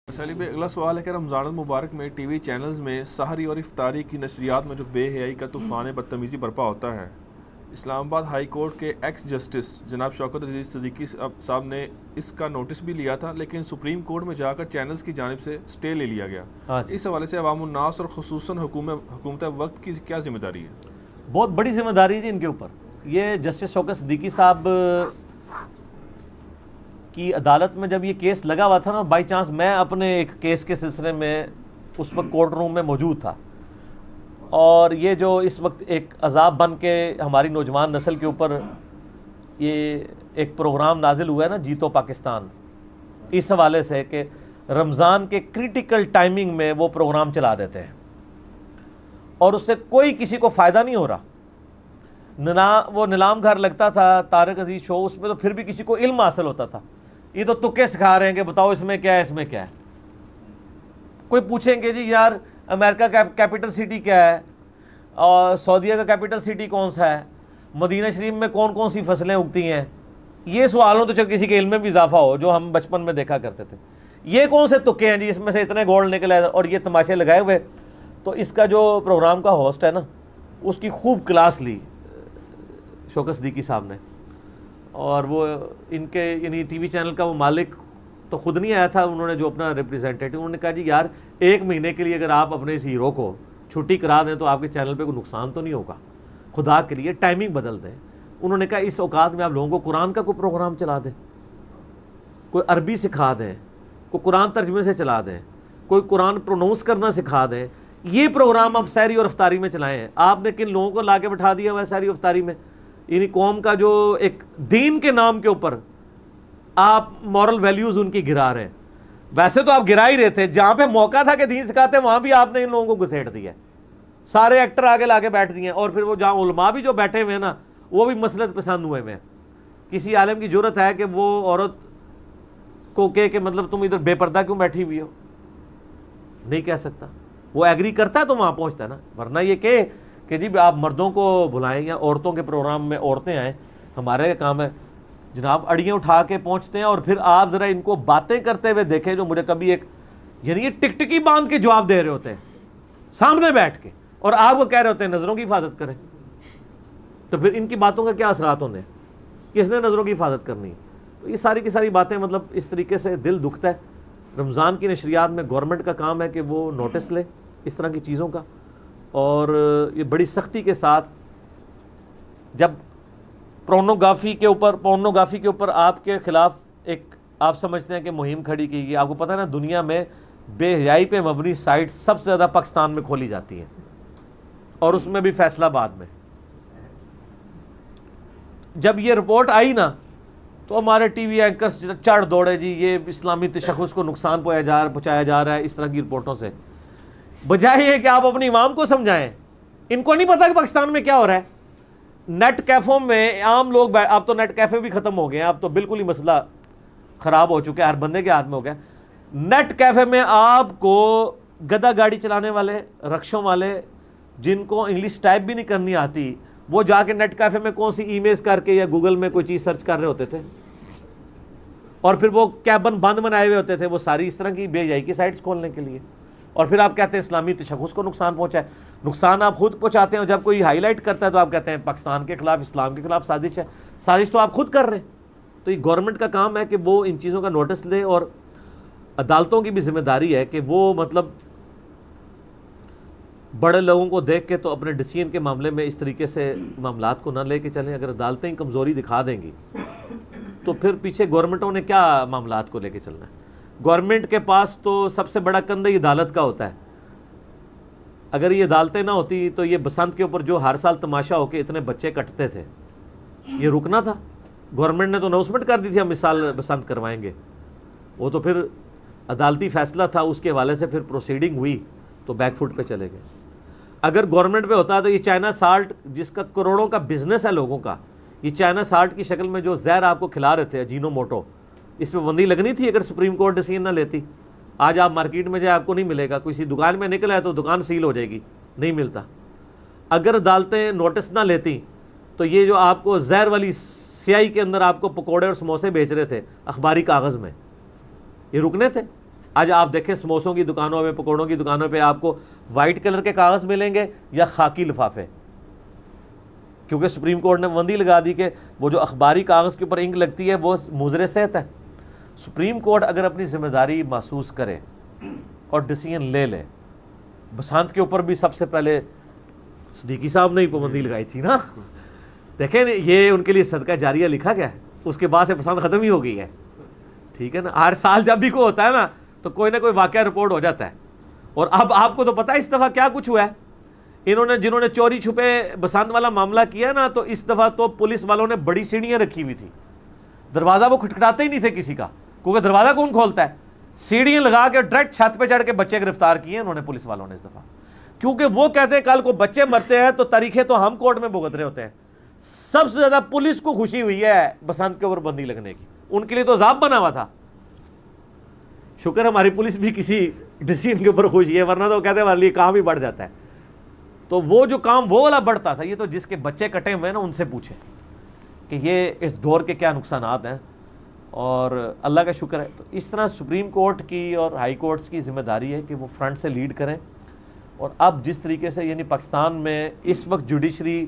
سیلی بھائی، اگلا سوال ہے کہ رمضان المبارک میں ٹی وی چینلز میں سحری اور افطاری کی نشریات میں جو بے حیائی کا طوفان بدتمیزی برپا ہوتا ہے، اسلام آباد ہائی کورٹ کے ایکس جسٹس جناب شوکت عزیز صدیقی صاحب نے اس کا نوٹس بھی لیا تھا، لیکن سپریم کورٹ میں جا کر چینلز کی جانب سے سٹے لے لیا گیا۔ اس حوالے سے عوام الناس اور خصوصاً حکومت وقت کی کیا ذمہ داری ہے؟ بہت بڑی ذمہ داری ہے جی ان کے اوپر۔ یہ جسٹس شوکت صدیقی صاحب کی عدالت میں جب یہ کیس لگا ہوا تھا نا، بائی چانس میں اپنے ایک کیس کے سلسلے میں اس وقت کورٹ روم میں موجود تھا، اور یہ جو اس وقت ایک عذاب بن کے ہماری نوجوان نسل کے اوپر یہ ایک پروگرام نازل ہوا ہے نا، جیتو پاکستان، اس حوالے سے کہ رمضان کے کریٹیکل ٹائمنگ میں وہ پروگرام چلا دیتے ہیں اور اس سے کوئی کسی کو فائدہ نہیں ہو رہا۔ وہ نیلام گھر لگتا تھا طارق عزیز شو، اس میں تو پھر بھی کسی کو علم حاصل ہوتا تھا۔ یہ تو تکے سکھا رہے ہیں کہ بتاؤ اس میں کیا ہے، اس میں کیا ہے۔ کوئی پوچھیں گے جی یار امریکہ کا کیپٹل سٹی کیا ہے، اور سعودیہ کا کیپٹل سٹی کون سا ہے، مدینہ شریف میں کون کون سی فصلیں اگتی ہیں، یہ سوالوں تو چل کسی کے علم میں بھی اضافہ ہو جو ہم بچپن میں دیکھا کرتے تھے۔ یہ کون سے تکے ہیں جی اس میں سے اتنے گولڈ نکلے اور یہ تماشے لگائے ہوئے۔ تو اس کا جو پروگرام کا ہوسٹ ہے نا، اس کی خوب کلاس لی شوکت صدیقی صاحب نے، اور وہ ان کے یعنی ٹی وی چینل کا وہ مالک تو خود نہیں آیا تھا، انہوں نے جو اپنا ریپریزنٹیٹیو، انہوں نے کہا جی یار ایک مہینے کے لیے اگر آپ اپنے اس ہیرو کو چھٹی کرا دیں تو آپ کے چینل پہ کوئی نقصان تو نہیں ہوگا، خدا کے لیے ٹائمنگ بدل دیں۔ انہوں نے کہا اس اوقات میں آپ لوگوں کو قرآن کا کوئی پروگرام چلا دیں، کوئی عربی سکھا دیں، کوئی قرآن ترجمے سے چلا دیں، کوئی قرآن پرونونس کرنا سکھا دیں۔ یہ پروگرام آپ سحری اور افطاری میں چلائے ہیں۔ آپ نے کن لوگوں کو لا کے بٹھا دیا ہوا ہے سحری افطاری میں؟ یعنی قوم کا جو ایک دین کے نام کے اوپر آپ مورل ویلیوز ان کی گرا رہے ہیں۔ ویسے تو آپ گرا ہی رہے تھے، جہاں پہ موقع تھا کہ دین سکھاتے وہاں بھی آپ نے ان لوگوں کو گھسیٹ دیا، سارے ایکٹر آگے لا کے بیٹھ دیے، اور پھر وہ جہاں علماء بھی جو بیٹھے ہوئے ہیں نا، وہ بھی مسلط پسند ہوئے ہیں۔ کسی عالم کی جرت ہے کہ وہ عورت کو کہ مطلب تم ادھر بے پردہ کیوں بیٹھی ہوئی ہو؟ نہیں کہہ سکتا۔ وہ ایگری کرتا ہے تو وہاں پہنچتا ہے نا، ورنہ یہ کہ جی آپ مردوں کو بلائیں یا عورتوں کے پروگرام میں عورتیں آئیں، ہمارے کام ہے جناب اڑیاں اٹھا کے پہنچتے ہیں، اور پھر آپ ذرا ان کو باتیں کرتے ہوئے دیکھیں جو مجھے کبھی ایک یعنی یہ ٹکٹکی باندھ کے جواب دے رہے ہوتے ہیں سامنے بیٹھ کے، اور آپ وہ کہہ رہے ہوتے ہیں نظروں کی حفاظت کریں۔ تو پھر ان کی باتوں کا کیا اثرات ہونے ہیں؟ کس نے نظروں کی حفاظت کرنی ہے؟ تو یہ ساری کی ساری باتیں مطلب اس طریقے سے دل دکھتا ہے۔ رمضان کی نشریات میں گورنمنٹ کا کام ہے کہ وہ نوٹس لے اس طرح کی چیزوں کا، اور یہ بڑی سختی کے ساتھ جب پورنوگرافی کے اوپر آپ کے خلاف ایک آپ سمجھتے ہیں کہ مہم کھڑی کی گئی۔ آپ کو پتہ ہے نا دنیا میں بے حیائی پہ مبنی سائٹ سب سے زیادہ پاکستان میں کھولی جاتی ہیں، اور اس میں بھی فیصل آباد میں۔ جب یہ رپورٹ آئی نا تو ہمارے ٹی وی اینکرز چڑھ دوڑے جی یہ اسلامی تشخص کو نقصان پہنچایا جا رہا ہے اس طرح کی رپورٹوں سے، بجائے یہ کہ آپ اپنی عوام کو سمجھائیں۔ ان کو نہیں پتا کہ پاکستان میں کیا ہو رہا ہے۔ نیٹ کیفوں میں عام لوگ اب تو نیٹ کیفے بھی ختم ہو گئے ہیں، اب تو بالکل ہی مسئلہ خراب ہو چکا ہے، ہر بندے کے ہاتھ میں ہو گیا۔ نیٹ کیفے میں آپ کو گدا گاڑی چلانے والے، رکشوں والے، جن کو انگلش ٹائپ بھی نہیں کرنی آتی، وہ جا کے نیٹ کیفے میں کون سی ای میلز کر کے یا گوگل میں کوئی چیز سرچ کر رہے ہوتے تھے، اور پھر وہ کیبن بند بنائے ہوئے ہوتے تھے وہ ساری اس طرح کی بے حیائی کی سائٹس کھولنے کے لیے، اور پھر آپ کہتے ہیں اسلامی تشخص کو نقصان پہنچا ہے۔ نقصان آپ خود پہنچاتے ہیں، اور جب کوئی ہائی لائٹ کرتا ہے تو آپ کہتے ہیں پاکستان کے خلاف، اسلام کے خلاف سازش ہے۔ سازش تو آپ خود کر رہے ہیں۔ تو یہ گورنمنٹ کا کام ہے کہ وہ ان چیزوں کا نوٹس لے، اور عدالتوں کی بھی ذمہ داری ہے کہ وہ مطلب بڑے لوگوں کو دیکھ کے تو اپنے ڈیسیژن کے معاملے میں اس طریقے سے معاملات کو نہ لے کے چلیں۔ اگر عدالتیں کمزوری دکھا دیں گی تو پھر پیچھے گورنمنٹوں نے کیا معاملات کو لے کے چلنا ہے؟ گورنمنٹ کے پاس تو سب سے بڑا کندہ ہی عدالت کا ہوتا ہے۔ اگر یہ عدالتیں نہ ہوتی تو یہ بسنت کے اوپر جو ہر سال تماشا ہو کے اتنے بچے کٹتے تھے، یہ رکنا تھا؟ گورنمنٹ نے تو اناؤنسمنٹ کر دی تھی ہم اس سال بسنت کروائیں گے، وہ تو پھر عدالتی فیصلہ تھا، اس کے حوالے سے پھر پروسیڈنگ ہوئی تو بیک فٹ پہ چلے گئے۔ اگر گورنمنٹ پہ ہوتا تو یہ چائنا سالٹ جس کا کروڑوں کا بزنس ہے لوگوں کا، یہ چائنا سالٹ کی شکل میں جو زہر آپ کو کھلا رہے تھے اجینو موٹو، اس پہ بندی لگنی تھی اگر سپریم کورٹ ڈیسیژن نہ لیتی۔ آج آپ مارکیٹ میں جائے آپ کو نہیں ملے گا، کسی دکان میں نکلا ہے تو دکان سیل ہو جائے گی، نہیں ملتا۔ اگر عدالتیں نوٹس نہ لیتی تو یہ جو آپ کو زہر والی سیاہی کے اندر آپ کو پکوڑے اور سموسے بیچ رہے تھے اخباری کاغذ میں، یہ رکنے تھے؟ آج آپ دیکھیں سموسوں کی دکانوں پہ، پکوڑوں کی دکانوں پہ آپ کو وائٹ کلر کے کاغذ ملیں گے یا خاکی لفافے، کیونکہ سپریم کورٹ نے پابندی لگا دی کہ وہ جو اخباری کاغذ کے اوپر انک لگتی ہے وہ مضر صحت ہے۔ سپریم کورٹ اگر اپنی ذمہ داری محسوس کرے اور ڈیسیژن لے لے، بسنت کے اوپر بھی سب سے پہلے صدیقی صاحب نے ہی پابندی لگائی تھی نا، دیکھیں یہ ان کے لیے صدقہ جاریہ لکھا گیا ہے، اس کے بعد سے بسنت ختم ہی ہو گئی ہے، ٹھیک ہے نا۔ ہر سال جب بھی کوئی ہوتا ہے نا تو کوئی نہ کوئی واقعہ رپورٹ ہو جاتا ہے، اور اب آپ کو تو پتہ ہے اس دفعہ کیا کچھ ہوا ہے، جنہوں نے چوری چھپے بسنت والا معاملہ کیا نا، تو اس دفعہ تو پولیس والوں نے بڑی سیڑھیاں رکھی ہوئی تھی، دروازہ وہ کھٹکھٹاتے ہی نہیں تھے کسی کا، کیونکہ دروازہ کون کھولتا ہے، سیڑھیاں لگا کے ڈائریکٹ چھت پہ چڑھ کے بچے گرفتار کیے انہوں نے پولیس والوں نے اس دفعہ، کیونکہ وہ کہتے ہیں کل کو بچے مرتے ہیں تو تاریخیں تو ہم کورٹ میں بھگت رہے ہوتے ہیں۔ سب سے زیادہ پولیس کو خوشی ہوئی ہے بسنت کے اوپر بندی لگنے کی، ان کے لیے تو عذاب بنا ہوا تھا۔ شکر ہماری پولیس بھی کسی ڈیسیژن کے اوپر خوشی ہے، ورنہ تو کہتے ہیں ہمارے لیے کام ہی بڑھ جاتا ہے۔ تو وہ جو کام وہ والا بڑھتا تھا، یہ تو جس کے بچے کٹے ہوئے ہیں نا ان سے پوچھیں کہ یہ اس دور کے کیا نقصانات ہیں، اور اللہ کا شکر ہے۔ تو اس طرح سپریم کورٹ کی اور ہائی کورٹس کی ذمہ داری ہے کہ وہ فرنٹ سے لیڈ کریں، اور اب جس طریقے سے یعنی پاکستان میں اس وقت جوڈیشری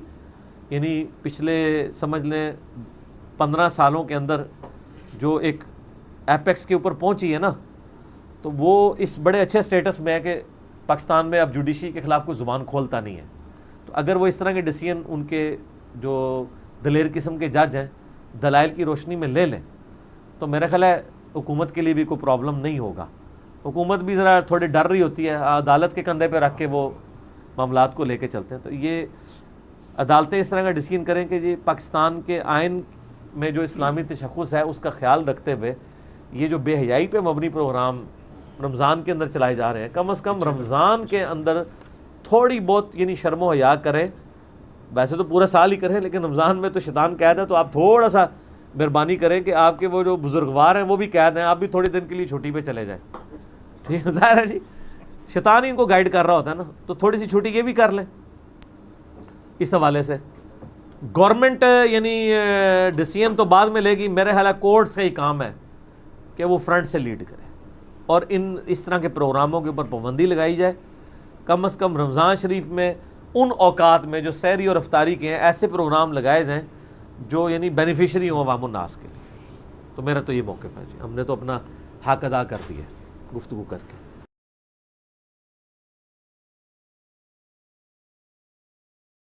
یعنی پچھلے سمجھ لیں 15 سالوں کے اندر جو ایک ایپیکس کے اوپر پہنچی ہے نا، تو وہ اس بڑے اچھے سٹیٹس میں ہے کہ پاکستان میں اب جوڈیشری کے خلاف کوئی زبان کھولتا نہیں ہے۔ تو اگر وہ اس طرح کے ڈیسیژن ان کے جو دلیر قسم کے جج ہیں دلائل کی روشنی میں لے لیں، تو میرا خیال ہے حکومت کے لیے بھی کوئی پرابلم نہیں ہوگا۔ حکومت بھی ذرا تھوڑی ڈر رہی ہوتی ہے، عدالت کے کندھے پہ رکھ کے وہ معاملات کو لے کے چلتے ہیں۔ تو یہ عدالتیں اس طرح کا ڈیسیژن کریں کہ یہ پاکستان کے آئین میں جو اسلامی تشخص ہے اس کا خیال رکھتے ہوئے یہ جو بے حیائی پہ مبنی پروگرام رمضان کے اندر چلائے جا رہے ہیں، کم از کم رمضان کے اندر تھوڑی بہت یعنی شرم و حیا کریں، ویسے تو پورا سال ہی کریں لیکن رمضان میں تو شیطان قید ہے، تو آپ تھوڑا سا مہربانی کریں کہ آپ کے وہ جو بزرگوار ہیں وہ بھی قید ہیں، آپ بھی تھوڑے دن کے لیے چھٹی پہ چلے جائیں، ٹھیک ہے، ظاہر ہے جی شیطان ہی ان کو گائیڈ کر رہا ہوتا ہے نا، تو تھوڑی سی چھٹی یہ بھی کر لیں۔ اس حوالے سے گورنمنٹ یعنی ڈیسیژن تو بعد میں لے گی، میرے خیال ہے کورٹس کا ہی کام ہے کہ وہ فرنٹ سے لیڈ کرے اور اس طرح کے پروگراموں کے اوپر پابندی لگائی جائے۔ کم از کم رمضان شریف میں ان اوقات میں جو سحری اور افطاری کے ہیں ایسے پروگرام لگائے جائیں جو یعنی بینیفیشری ہوں عوام الناس کے لیے۔ تو میرا تو یہ موقف ہے جی، ہم نے تو اپنا حق ادا کر دیا گفتگو کر کے۔